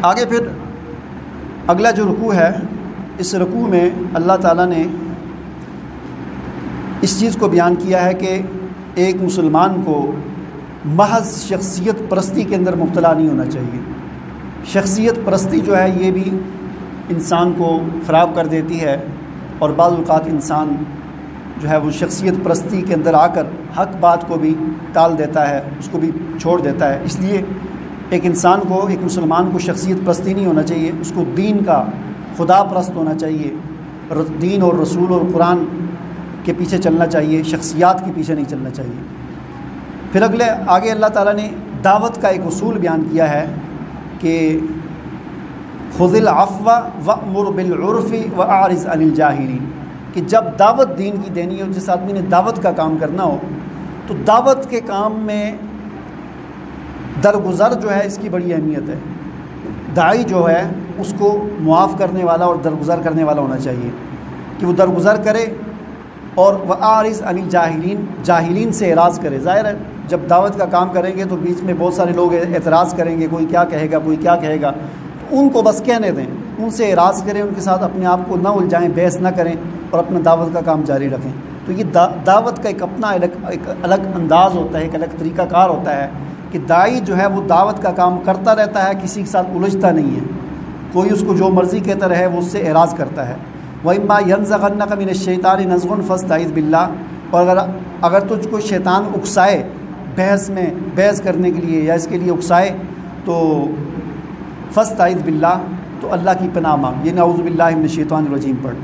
آگے پھر اگلا جو رکوع ہے، اس رکوع میں اللہ تعالیٰ نے اس چیز کو بیان کیا ہے کہ ایک مسلمان کو محض شخصیت پرستی کے اندر مبتلا نہیں ہونا چاہیے۔ شخصیت پرستی جو ہے یہ بھی انسان کو خراب کر دیتی ہے، اور بعض اوقات انسان جو ہے وہ شخصیت پرستی کے اندر آ کر حق بات کو بھی ٹال دیتا ہے، اس کو بھی چھوڑ دیتا ہے۔ اس لیے ایک انسان کو، ایک مسلمان کو شخصیت پرستی نہیں ہونا چاہیے، اس کو دین کا خدا پرست ہونا چاہیے، دین اور رسول اور قرآن کے پیچھے چلنا چاہیے، شخصیات کے پیچھے نہیں چلنا چاہیے۔ پھر آگے اللہ تعالیٰ نے دعوت کا ایک اصول بیان کیا ہے کہ خذ العفو وأمر بالعرف وأعرض عن الجاہلین، کہ جب دعوت دین کی دینی ہو، جس آدمی نے دعوت کا کام کرنا ہو تو دعوت کے کام میں درگزر جو ہے اس کی بڑی اہمیت ہے۔ داعی جو ہے اس کو معاف کرنے والا اور درگزر کرنے والا ہونا چاہیے، کہ وہ درگزر کرے اور وأعرض عن الجاہلین، جاہلین سے اعراض کرے۔ ظاہر ہے جب دعوت کا کام کریں گے تو بیچ میں بہت سارے لوگ اعتراض کریں گے، کوئی کیا کہے گا، کوئی کیا کہے گا، تو ان کو بس کہنے دیں، ان سے اعراض کریں، ان کے ساتھ اپنے آپ کو نہ الجھائیں، بحث نہ کریں اور اپنا دعوت کا کام جاری رکھیں۔ تو یہ دعوت کا ایک اپنا ایک الگ انداز ہوتا ہے، ایک الگ طریقہ کار ہوتا ہے کہ داعی جو ہے وہ دعوت کا کام کرتا رہتا ہے، کسی کے ساتھ الجھتا نہیں ہے، کوئی اس کو جو مرضی کہتا رہے وہ اس سے اعراض کرتا ہے۔ وَإِمَّا يَنزَغَنَّكَ مِنَ الشَّيْطَانِ نَزْغٌ فَاسْتَعِذْ بِاللَّهِ، اور اگر تجھ کو شیطان اکسائے بحث کرنے کے لیے یا اس کے لیے اکسائے تو فاستعذ باللہ، تو اللہ کی پناہ مانگ، یہ نعوذ باللہ من الشیطان الرجیم پڑھ۔